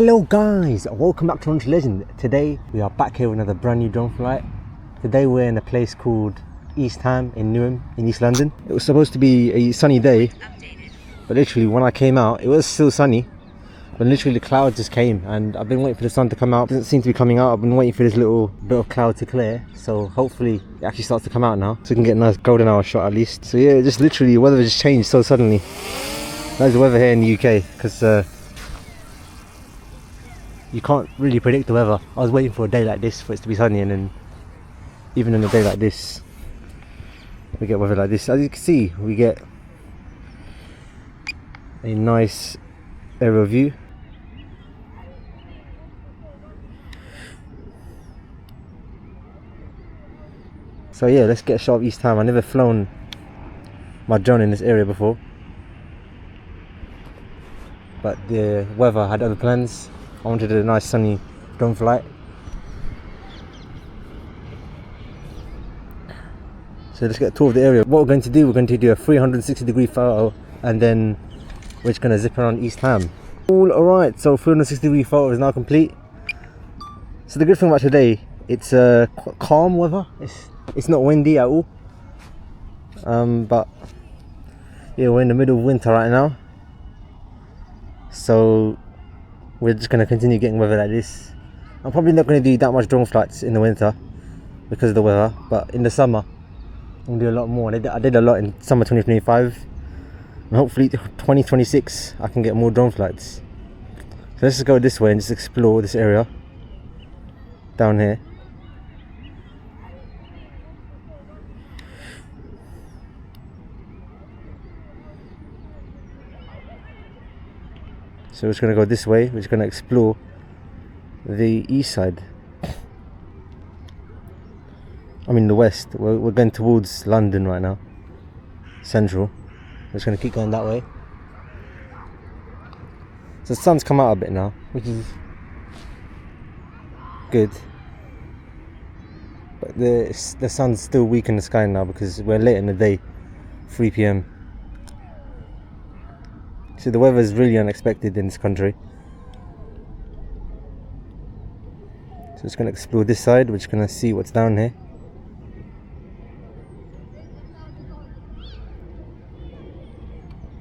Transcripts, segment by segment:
Hello guys, welcome back to Launch Legend. Today we are back here with another brand new drone flight. Today we're in a place called East Ham in Newham in East London. It was supposed to be a sunny day, but literally when I came out it was still sunny, but literally the cloud just came and I've been waiting for the sun to come out. It doesn't seem to be coming out. I've been waiting for this little bit of cloud to clear, so hopefully it actually starts to come out now so we can get a nice golden hour shot at least. So yeah, just literally the weather just changed so suddenly. That's the weather here in the UK, because you can't really predict the weather. I was waiting for a day like this for it to be sunny, and then even on a day like this we get weather like this. As you can see, we get a nice aerial view. So yeah, let's get a shot of East Ham. I've never flown my drone in this area before, but the weather had other plans. I wanted a nice sunny drone flight. So let's get a tour of the area. What we're going to do, we're going to do a 360-degree photo, and then we're just going to zip around East Ham. Alright, so 360-degree photo is now complete. So the good thing about today, it's quite calm weather. It's not windy at all. But yeah, we're in the middle of winter right now, so we're just going to continue getting weather like this. I'm probably not going to do that much drone flights in the winter because of the weather, but in the summer I'm going to do a lot more. I did a lot in summer 2025, and hopefully 2026 I can get more drone flights. So let's just go this way and just explore this area down here. So we're just going to go this way. We're just going to explore the east side. I mean the west. We're going towards London right now, central. We're just going to keep going that way. So the sun's come out a bit now, which is good. But the sun's still weak in the sky now because we're late in the day, 3 PM. So the weather is really unexpected in this country. So just going to explore this side. We're just going to see what's down here.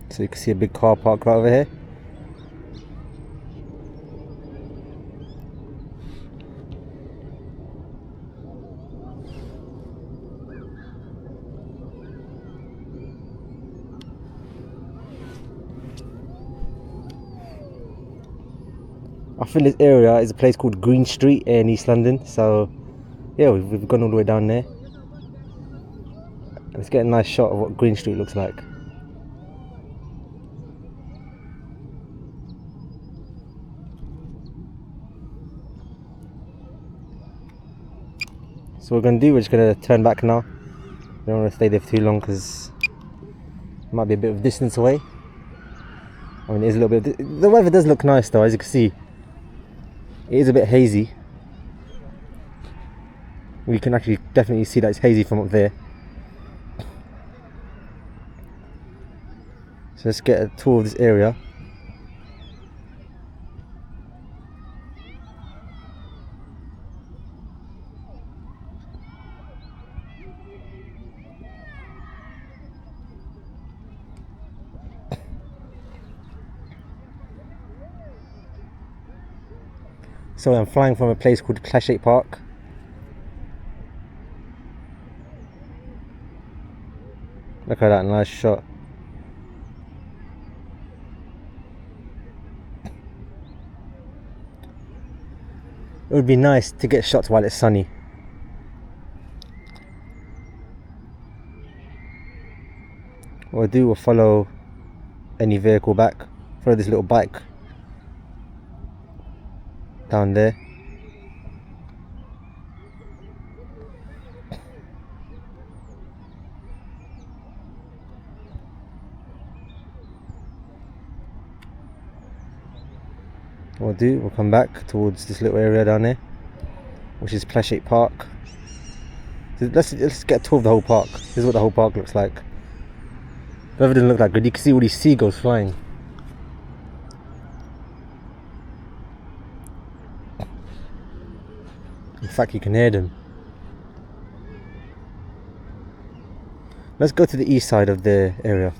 So you can see a big car park right over here. I think this area is a place called Green Street in East London. So yeah, we've gone all the way down there. Let's get a nice shot of what Green Street looks like. So what we're going to do, we're just going to turn back now. We don't want to stay there for too long because it might be a bit of distance away. I mean, it is a little bit. The weather does look nice though, as you can see. It is a bit hazy. We can actually definitely see that it's hazy from up there. So let's get a tour of this area. So I'm flying from a place called Clashgate Park. Look at that nice shot. It would be nice to get shots while it's sunny. What we'll do, we'll follow any vehicle back. Follow this little bike down there. What we'll do, we'll come back towards this little area down there, which is Clashgate Park. So let's get a tour of the whole park. This is what the whole park looks like. The weather doesn't look that good. You can see all these seagulls flying. fact you can hear them. Let's go to the east side of the area.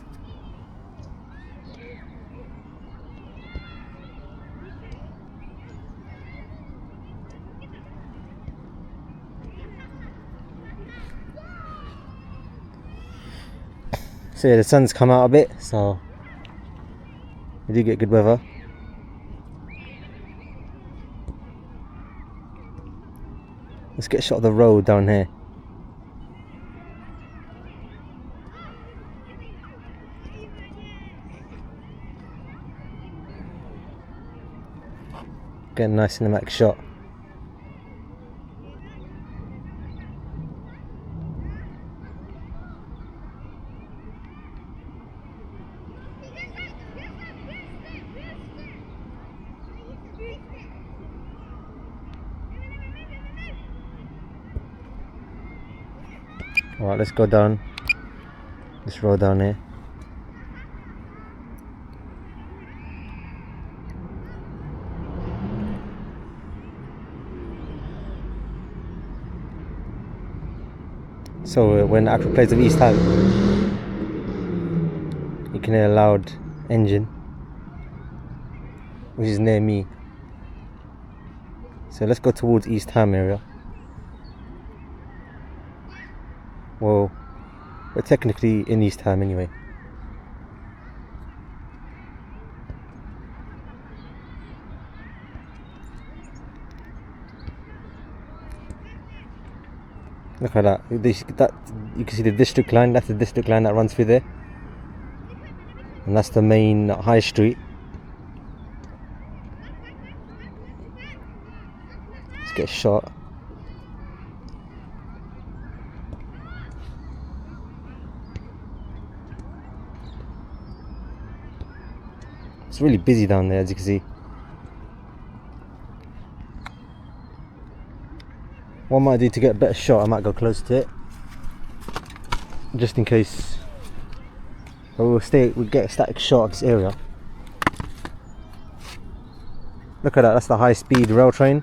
So yeah, the sun's come out a bit, so we do get good weather. Let's get a shot of the road down here. Get a nice cinematic shot. Alright, let's go down this road down here. So we're in the actual place of East Ham. You can hear a loud engine, which is near me. So let's go towards East Ham area. Well, we're technically in East Ham anyway. Look at that. You can see the district line. That's the district line that runs through there, and that's the main high street. Let's get a shot. It's really busy down there, as you can see. What I might do to get a better shot, I might go close to it, just in case. But we'll get a static shot of this area. Look at that, that's the high speed rail train,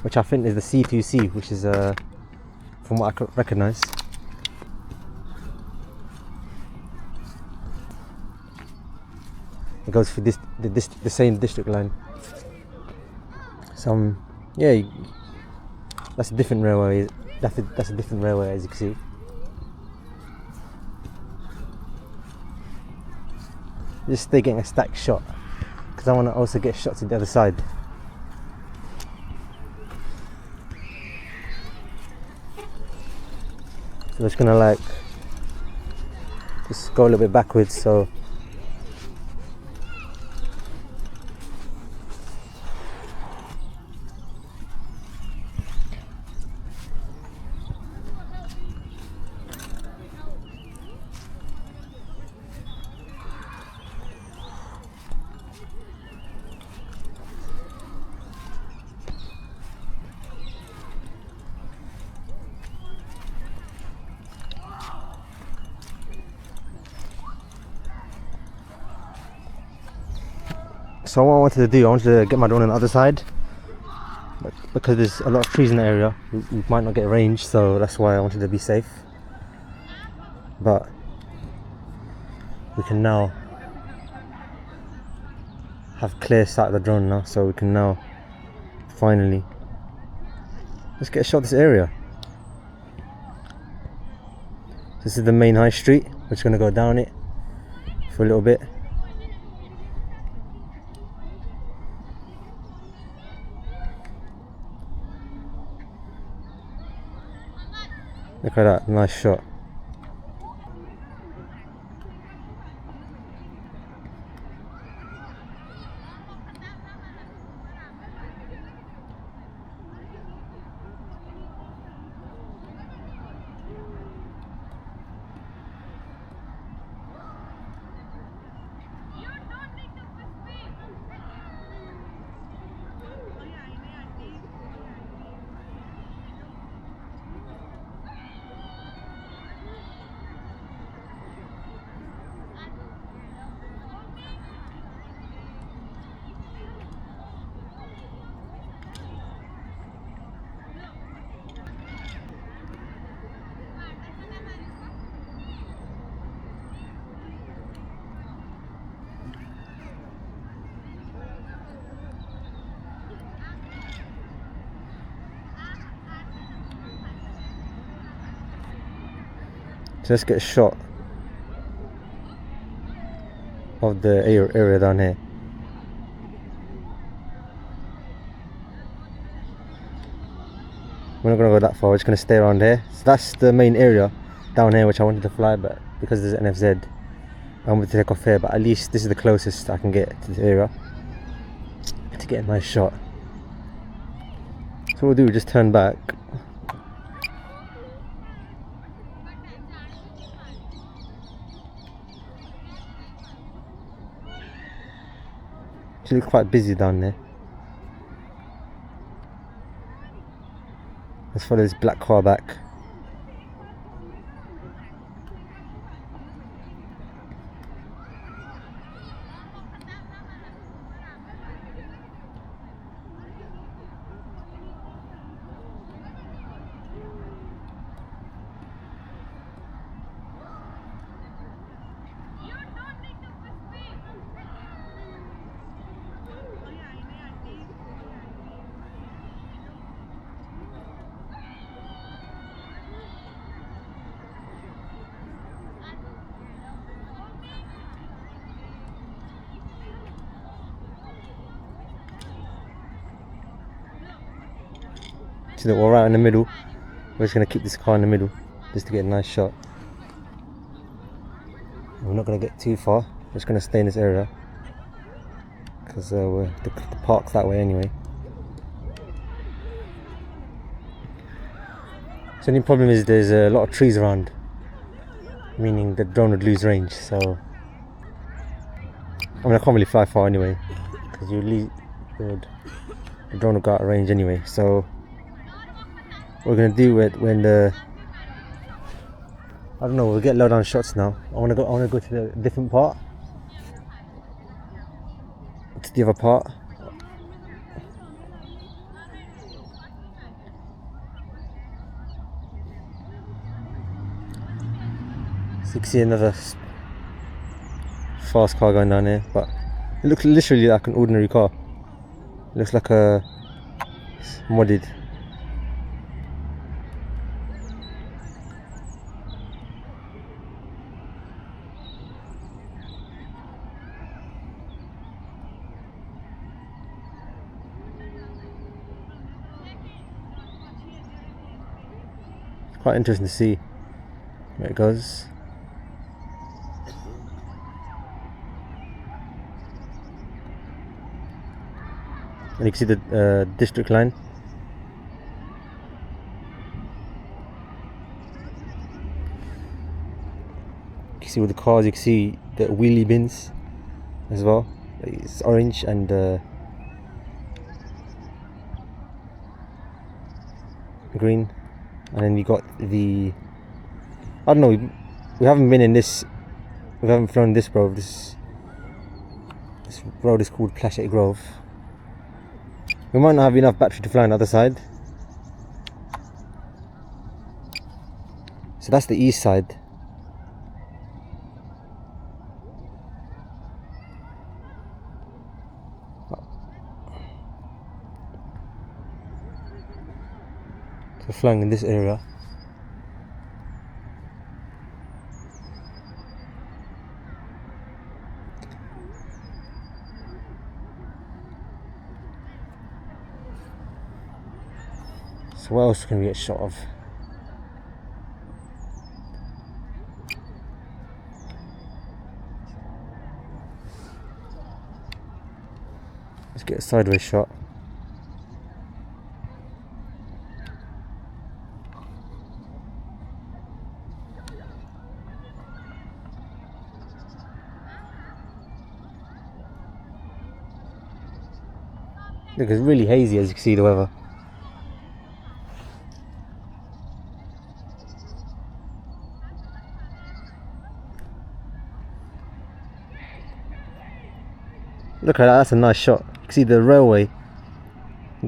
which I think is the C2C, which is from what I could recognise. It goes for the same district line. Yeah, that's a different railway. That's a different railway, as you can see. Just stay getting a stacked shot, because I want to also get shots at the other side. So I'm just gonna just go a little bit backwards. So what I wanted to do, I wanted to get my drone on the other side, but because there's a lot of trees in the area, we might not get range, so that's why I wanted to be safe. But we can now have clear sight of the drone now, so we can now finally let's get a shot of this area. This is the main high street. We're just going to go down it for a little bit. Look at that, nice shot. So let's get a shot of the area down here. We're not going to go that far, we're just going to stay around here. So that's the main area down here which I wanted to fly, but because there's NFZ I wanted to take off here, but at least this is the closest I can get to the area to get a nice shot. So what we'll do, just turn back. It looks quite busy down there. Let's follow this black car back. So that we're right in the middle. We're just going to keep this car in the middle just to get a nice shot. We're not going to get too far, we're just going to stay in this area because the park's that way anyway. So the only problem is there's a lot of trees around, meaning the drone would lose range. So I mean, I can't really fly far anyway because the drone will go out of range anyway. So what we're gonna do it when I don't know, we'll get low down shots now. I wanna go to the different part. To the other part. So you can see another fast car going down here, but it looks literally like an ordinary car. It looks like a modded. Quite interesting to see where it goes. And you can see the district line. You can see with the cars, you can see the wheelie bins as well. It's orange and green. And then you got the, I don't know, we haven't been in this, we haven't flown this road. This road is called Plashette Grove. We might not have enough battery to fly on the other side. So that's the east side. So flying in this area. So what else can we get shot of? Let's get a sideways shot. Look, it's really hazy as you can see the weather. Look at that, that's a nice shot. You can see the railway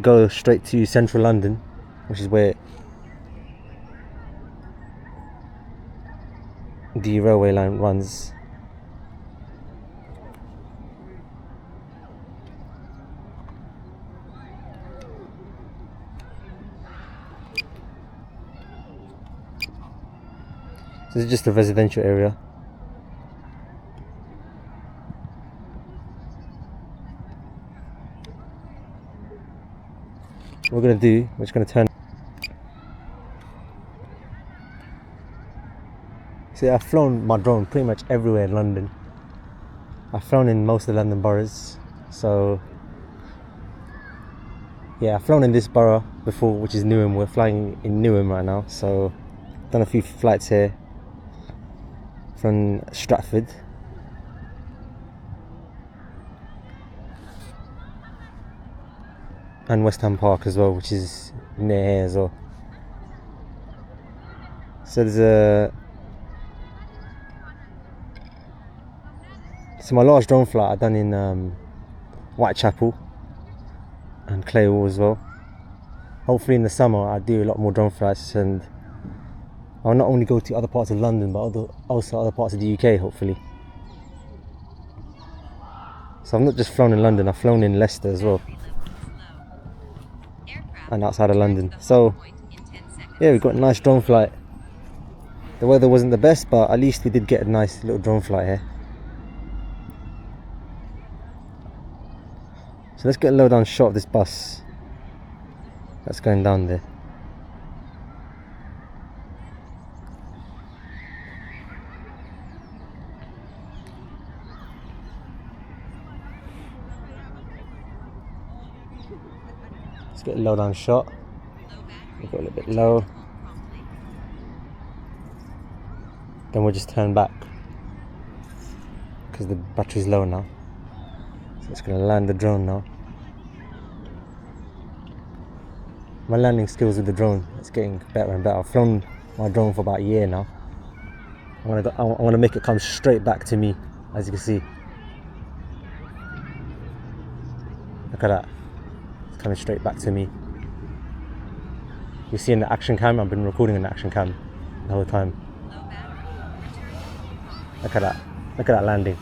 go straight to central London, which is where the railway line runs. So This is just a residential area. What we're gonna do, we're just gonna turn. See, I've flown my drone pretty much everywhere in London. I've flown in most of the London boroughs. So yeah, I've flown in this borough before, which is Newham. We're flying in Newham right now. So done a few flights here from Stratford. And West Ham Park as well, which is near here as well. So there's a... So my last drone flight I done in Whitechapel and Claywell as well. Hopefully in the summer I'll do a lot more drone flights, and I'll not only go to other parts of London but also other parts of the UK hopefully. So I've not just flown in London, I've flown in Leicester as well, and outside of London. So yeah, we got a nice drone flight. The weather wasn't the best, but at least we did get a nice little drone flight here. So let's get a low down shot of this bus that's going down there. Let's get a low down shot. We'll go a little bit low. Then we'll just turn back because the battery's low now. So it's going to land the drone now. My landing skills with the drone, it's getting better and better. I've flown my drone for about a year now. I want to make it come straight back to me, as you can see. Look at that. It's coming straight back to me. You see in the action cam, I've been recording in the action cam the whole time. Look at that. Look at that landing.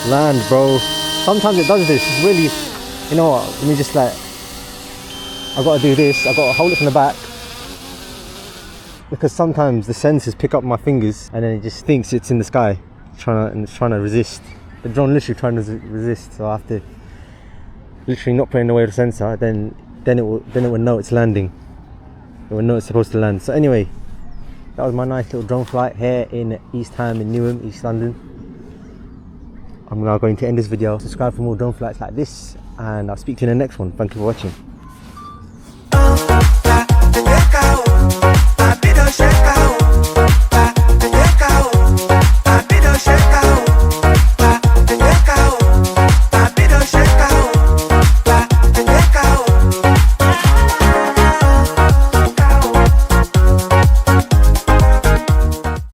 Land, bro. Sometimes it does this. It's really, you know what? Let me just like, I've got to do this. I've got to hold it from the back, because sometimes the sensors pick up my fingers and then it just thinks it's in the sky, trying to resist. The drone literally trying to resist. So I have to literally not putting away the sensor. Then it will know it's landing. It will know it's supposed to land. So anyway, that was my nice little drone flight here in East Ham in Newham, East London. I'm now going to end this video. Subscribe for more drone flights like this, and I'll speak to you in the next one. Thank you for watching.